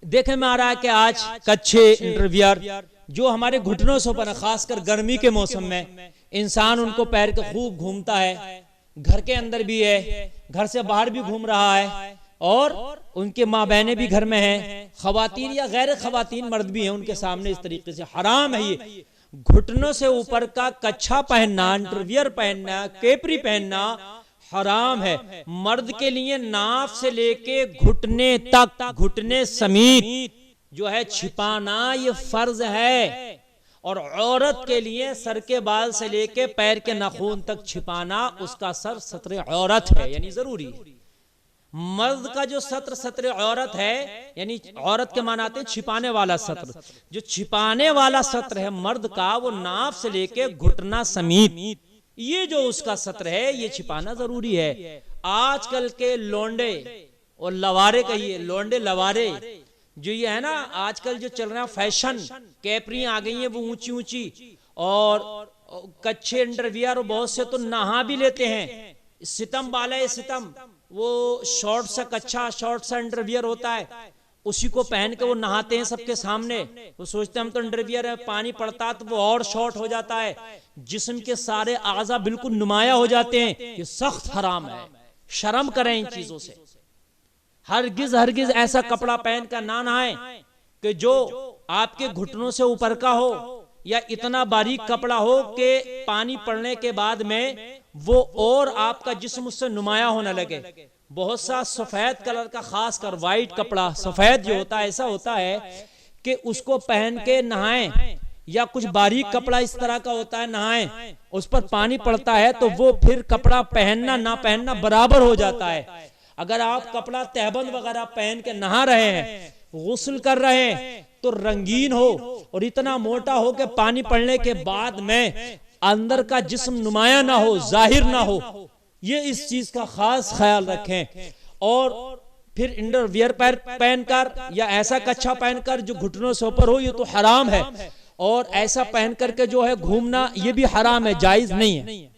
देखे में आ रहा है कि आज कच्छे इंटरवियर जो हमारे घुटनों से ऊपर, खासकर गर्मी के मौसम में इंसान उनको पैर के खूब घूमता है, घर के अंदर भी है, घर से बाहर भी घूम रहा है, और उनके माँ बहनें भी घर में हैं, खवातीन या गैर खवातीन मर्द भी हैं उनके सामने। इस तरीके से हराम है ये घुटनों से ऊपर का कच्छा पहनना, इंटरवियर पहनना, केपरी पहनना हराम है। मर्द के लिए नाफ से लेके घुटने तक, घुटने समेत जो है छिपाना ये फर्ज है, और औरत के लिए सर के बाल से लेके पैर के नाखून तक छिपाना, उसका सर सत्र औरत है, यानी जरूरी है। मर्द का जो सत्र औरत है, यानी औरत के माने आते हैं छिपाने वाला सत्र। जो छिपाने वाला सत्र है मर्द का, वो नाफ से लेके घुटना समेत ये जो उसका सत्र है ये छिपाना जरूरी है। आजकल के लोंडे और लवारे, कहिए लोंडे लवारे, जो ये है ना आजकल जो चल रहा है फैशन, कैपरियां आ गई हैं वो ऊंची ऊंची, और कच्छे अंडरवियर, बहुत से तो नहा भी लेते हैं। सितम वाला है सितम, वो शॉर्ट सा कच्छा, शॉर्ट सा अंडरवियर होता है, उसी को पहन के वो नहाते हैं सबके सामने। वो सोचते हैं हम तो अंडरवियर है, पानी पड़ता तो वो और शॉर्ट हो जाता है, जिस्म के सारे आज़ा बिल्कुल नुमाया हो जाते हैं। ये सख्त हराम है, शर्म करें इन चीजों से। हरगिज हरगिज ऐसा कपड़ा पहन कर ना नहाएं कि जो आपके घुटनों से ऊपर का हो, या इतना बारीक कपड़ा हो कि पानी पड़ने के बाद में वो और आपका जिस्म उससे नुमाया होने लगे। बहुत सा सफेद कलर का, खास कर व्हाइट कपड़ा, सफेद जो होता है, ऐसा होता है कि उसको पहन के नहाएं, या कुछ बारीक कपड़ा इस तरह का होता है, नहाएं, उस पर पानी पड़ता है तो वो फिर कपड़ा पहनना ना पहनना बराबर हो जाता है। अगर आप कपड़ा तहबंद वगैरह पहन के नहा रहे हैं, गुस्ल कर रहे हैं, तो रंगीन हो और इतना मोटा हो कि पानी पड़ने के बाद में अंदर का जिस्म नुमाया ना हो, जाहिर ना हो। ये इस चीज का खास ख्याल रखें। और फिर अंडरवियर पहनकर या ऐसा कच्छा पहनकर जो घुटनों से ऊपर हो, ये तो हराम है। और ऐसा पहन करके जो है घूमना, ये भी हराम है, जायज नहीं है।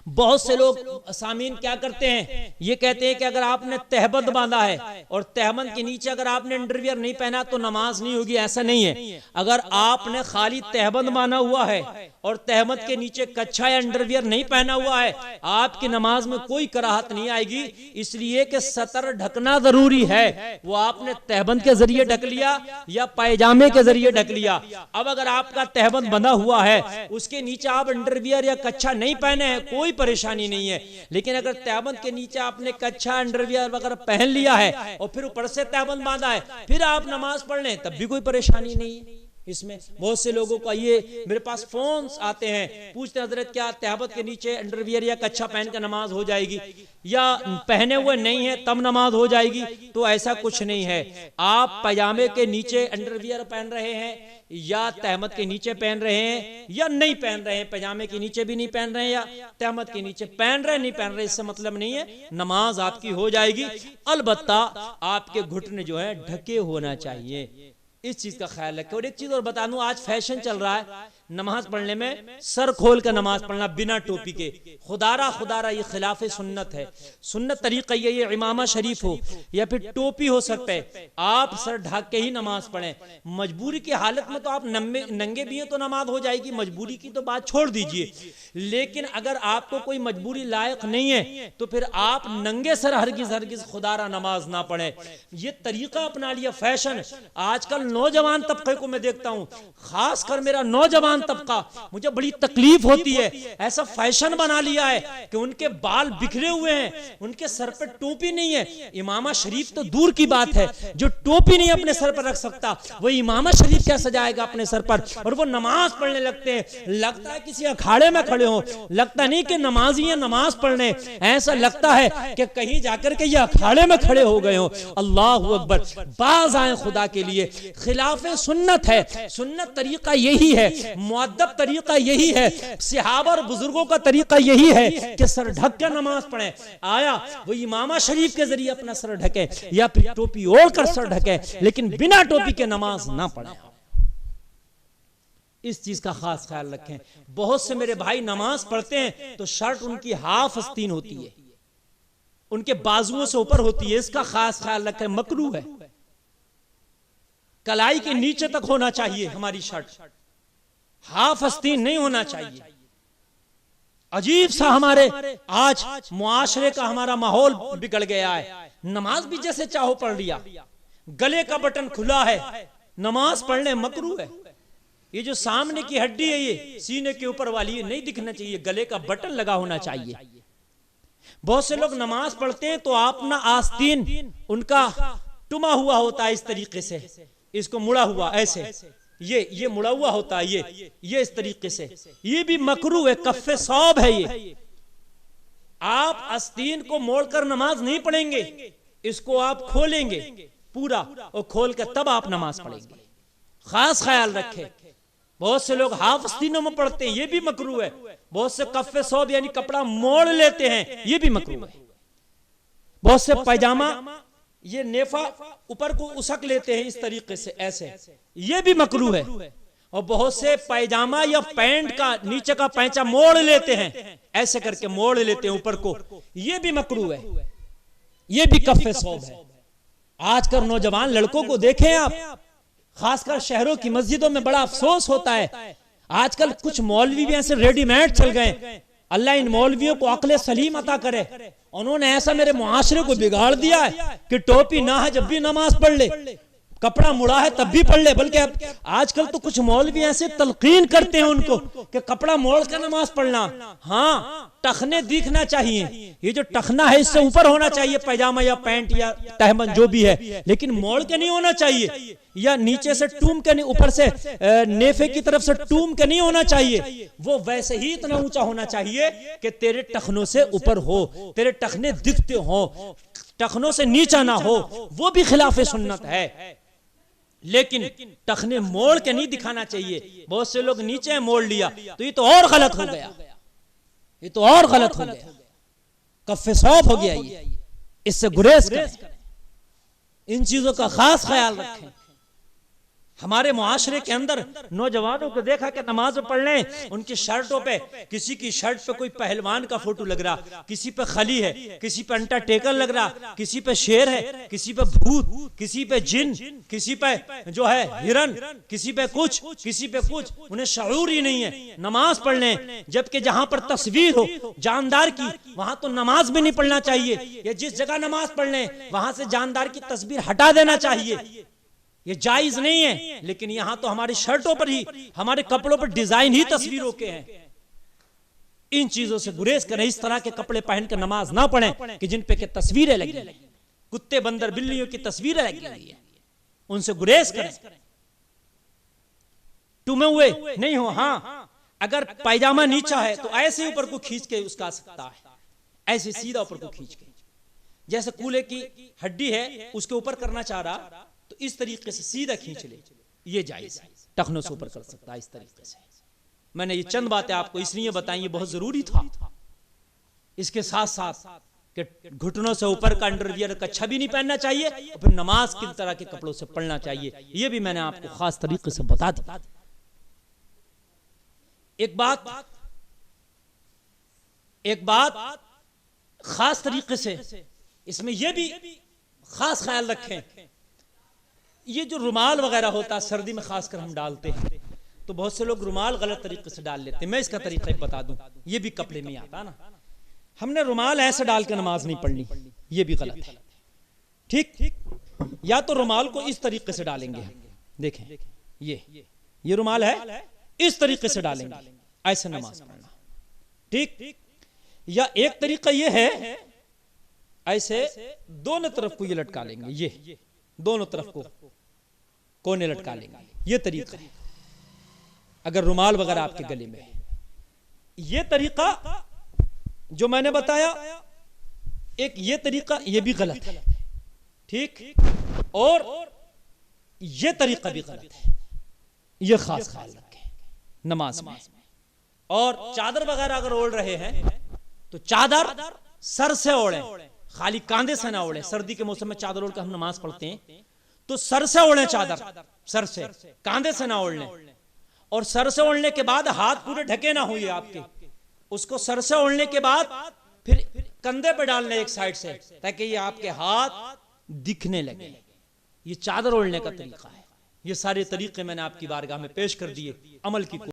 बहुत से लोग सामीन क्या करते हैं, ये कहते हैं कि अगर आपने तहबंद बांधा है और तहबंद के नीचे अगर आपने अंडरवियर नहीं पहना तो नमाज नहीं होगी। ऐसा नहीं है। अगर आपने खाली तहबंद बांधा हुआ है और तहबंद के नीचे कच्छा या अंडरवियर नहीं पहना हुआ है, आपकी नमाज में कोई कराहत नहीं आएगी, इसलिए कि सतर ढकना जरूरी है। वो आपने तहबंद के जरिए ढक लिया या पायजामे के जरिए ढक लिया। अब अगर आपका तहबंद बंधा हुआ है, उसके नीचे आप अंडरवियर या कच्छा नहीं पहने हैं, कोई परेशानी नहीं है। लेकिन अगर तहबंद के नीचे आपने कच्छा अंडरवियर वगैरह पहन लिया है और फिर ऊपर से तहबंद बांधा है, फिर आप नमाज पढ़ लें, तब भी कोई परेशानी नहीं है इसमें। बहुत से लोगों का ये मेरे पास फोन आते हैं, पूछते हैं हजरत क्या तहबंद के नीचे अंडरवियर या कच्छा पहन कर नमाज हो जाएगी, या पहने हुए नहीं है तब नमाज हो जाएगी? तो ऐसा कुछ नहीं है। आप पजामे के नीचे अंडरवियर पहन रहे हैं या तहमद के नीचे पहन रहे हैं या नहीं पहन रहे हैं, पजामे के नीचे भी नहीं पहन रहे हैं या तहमद के नीचे पहन रहे नहीं पहन रहे, इससे मतलब नहीं है, नमाज आपकी हो जाएगी। अलबत्ता आपके घुटने जो है ढके होना चाहिए, इस चीज का ख्याल रखें। और एक चीज और बता दूं, आज फैशन चल रहा है नमाज पढ़ने में सर खोल कर नमाज पढ़ना बिना टोपी के। खुदारा ये खिलाफ सुन्नत है। सुन्नत तरीका ये इमामा शरीफ हो या फिर टोपी हो सर पे, आप सर ढक के ही नमाज पढ़ें। मजबूरी की हालत में तो आप नंगे भी हैं तो नमाज हो जाएगी, मजबूरी की तो बात छोड़ दीजिए। लेकिन अगर आपको कोई मजबूरी लायक नहीं है तो फिर आप नंगे सर हरगिज खुदारा नमाज ना पढ़े। ये तरीका अपना लिया फैशन। आजकल नौजवान तबके को मैं देखता हूं, खासकर मेरा नौजवान तबका, मुझे बड़ी तकलीफ होती है। ऐसा फैशन बना लिया है कि उनके बाल बिखरे हुए हैं, उनके सर पर टोपी नहीं है। इमामा शरीफ तो दूर की बात है, जो टोपी नहीं अपने सर पर रख सकता वो इमामा शरीफ क्या सजाएगा अपने सर पर? और वो नमाज पढ़ने लगते हैं, लगता है किसी अखाड़े में खड़े हो, लगता नहीं कि नमाजी है नमाज पढ़ने, ऐसा लगता है कि कहीं जाकर के ये अखाड़े में खड़े हो गए हो। अल्लाह अकबर, बाज आए खुदा के लिए। खिलाफ सुन्नत है। सुन्नत तरीका यही है, मुअद्दब तरीका यही है, सहाबा और बुजुर्गों का तरीका यही है कि सर ढक कर नमाज पढ़े। आया वो इमामा शरीफ के जरिए अपना सर ढके या फिर टोपी ओढ़ कर सर ढके, लेकिन बिना टोपी के नमाज ना पढ़े। इस चीज का खास ख्याल रखें। बहुत से मेरे भाई नमाज पढ़ते हैं तो शर्ट उनकी हाफ आस्तीन होती है, उनके बाजुओं से ऊपर होती है, इसका खास ख्याल रखें, मकरूह है। कलाई के नीचे तक होना चाहिए हमारी शर्ट, हाफ आस्तीन नहीं होना चाहिए। अजीब सा हमारे आज मुआशरे का हमारा माहौल बिगड़ गया है। नमाज भी जैसे चाहो पढ़ लिया, गले का बटन खुला है, नमाज पढ़ने मकरूह है। ये जो सामने की हड्डी है, ये सीने के ऊपर वाली, ये नहीं दिखना चाहिए, गले का बटन लगा होना चाहिए। बहुत से लोग नमाज पढ़ते हैं तो अपना आस्तीन उनका टुमा हुआ होता है इस तरीके से, इसको मुड़ा हुआ ऐसे, ये मुड़ा हुआ होता है, ये इस तरीके से, ये भी मकरूह है, कफ़े सौब है। ये आप आस्तीन को मोड़कर नमाज नहीं पढ़ेंगे, इसको आप खोलेंगे पूरा और खोल कर तब आप नमाज पढ़ेंगे। खास ख्याल रखें, बहुत से लोग हाफ आस्तीनों में पढ़ते हैं, ये भी मकरूह है। बहुत से कफ़े सौब यानी कपड़ा मोड़ लेते हैं, ये भी मकरूह है। बहुत से पैजामा ये नेफा ऊपर को उसक लेते हैं इस तरीके से ऐसे, ये भी मकरूह है। और बहुत से पैजामा या पैंट का नीचे का पैंचा मोड़ लेते हैं, ऐसे करके मोड़ लेते हैं ऊपर को, ये भी मकरूह है, ये भी कफ़े सौब है। आजकल नौजवान लड़कों को देखें आप, खासकर शहरों की मस्जिदों में बड़ा अफसोस होता है। आजकल कुछ मौलवी भी ऐसे रेडीमेड चल गए। अल्लाह इन मौलवियों को अक्ल सलीम अता करे। उन्होंने ऐसा मेरे मुआशरे को बिगाड़ दिया है कि टोपी ना है जब भी नमाज पढ़ ले, कपड़ा मुड़ा है तब भी पढ़ ले। बल्कि अब आजकल तो कुछ मौलवी ऐसे तलकीन करते हैं उनको कि कपड़ा मोड़ कर नमाज पढ़ना। हाँ, टखने दिखना चाहिए, ये जो टखना है इससे ऊपर होना चाहिए पैजामा या पैंट या तहमन जो भी है, लेकिन मोड़ के नहीं होना चाहिए, या नीचे से टूम के नहीं, ऊपर से नेफे की तरफ से टूम के नहीं होना चाहिए। वो वैसे ही इतना ऊंचा होना चाहिए कि तेरे टखनों से ऊपर हो, तेरे टखने दिखते हो, टखनों से नीचा ना हो, वो भी खिलाफ सुन्नत है। लेकिन टखने मोड़ के नहीं दिखाना चाहिए। बहुत से लोग नीचे मोड़ लिया तो ये तो और गलत हो गया, ये तो और गलत हो गया, कफ़े सौब हो गया। ये इससे गुरेज करें, इन चीजों का खास ख्याल रखें। हमारे मुआशरे के अंदर नौजवानों को देखा कि नमाज पढ़ने, उनकी शर्टों पे, किसी की शर्ट पे कोई पहलवान का फोटो लग रहा, किसी पे खली है, किसी पे अंडरटेकर लग रहा, किसी पे शेर है, किसी पे भूत, किसी पे जिन, किसी पे जो है हिरन, किसी पे कुछ, किसी पे कुछ। उन्हें शऊर ही नहीं है नमाज पढ़ने। जबकि जहां पर तस्वीर हो जानदार की, वहां तो नमाज भी नहीं पढ़ना चाहिए, या जिस जगह नमाज पढ़ने वहां से जानदार की तस्वीर हटा देना चाहिए, ये जायज नहीं है। लेकिन यहां तो हमारी शर्टों पर ही, हमारे कपड़ों पर डिजाइन ही तस्वीरों के हैं। इन चीजों से गुरेज करें। इस तरह के कपड़े पहनकर नमाज ना पढ़ें कि जिन पे के तस्वीरें लगी, कुत्ते बंदर बिल्लियों की तस्वीरें लगी हुई है, उनसे गुरेज करें। टूमे हुए नहीं हो। हाँ, अगर पैजामा नीचा है तो ऐसे ऊपर को खींच के उसका सकता है, ऐसे सीधा ऊपर को खींच के, जैसे कूले की हड्डी है उसके ऊपर करना चाह रहा तो इस तरीके से सीधा खींच ले, ये जायज है। टखनों से ऊपर कर सकता है इस तरीके से। मैंने ये चंद बातें आपको इसलिए बताई, ये बहुत जरूरी था। इसके साथ साथ कि घुटनों से ऊपर का अंडरवियर का कच्छा भी नहीं पहनना चाहिए, और फिर नमाज किस तरह के कपड़ों से पढ़ना चाहिए, ये भी मैंने आपको खास तरीके से बता दिया। एक बात खास तरीके से इसमें यह भी खास ख्याल रखें, ये जो रुमाल वगैरह होता है सर्दी में खासकर हम डालते हैं, तो बहुत से लोग रुमाल गलत तरीके से डाल लेते हैं। मैं इसका तरीका बता दूं, ये भी कपड़े में आता ना। हमने रुमाल ऐसे डाल के नमाज नहीं पढ़नी, ये भी गलत है। ठीक, या तो रुमाल को इस तरीके से डालेंगे, देखें ये रुमाल है, इस तरीके से डालेंगे, ऐसे नमाज पढ़ना। ठीक, या एक तरीका ये है, ऐसे दोनों तरफ को ये लटका लेंगे, ये दोनों तरफ को कोने लटका लेंगे, ये तरीका है। अगर रुमाल वगैरह आपके गले में है, ये तरीका जो मैंने बताया, एक ये तरीका, ये भी गलत है। ठीक, और ये तरीका भी गलत है, ये खास ख्याल रखें नमाज में। और चादर वगैरह अगर ओढ़ रहे हैं तो चादर सर से ओढ़े, खाली कांधे से ना ओढ़े। सर्दी के मौसम में चादर ओढ़ कर हम नमाज पढ़ते हैं तो सर से ओढ़े चादर, सर से, कांधे से ना ओढ़ने। और सर से ओढ़ने के बाद हाथ पूरे ढके ना हुए आपके, उसको सर से ओढ़ने के बाद फिर कंधे पे डालने एक साइड से, ताकि ये आपके हाथ दिखने लगे। ये चादर ओढ़ने का तरीका है, ये सारे तरीके मैंने आपकी बारगाह में पेश कर दिए, अमल की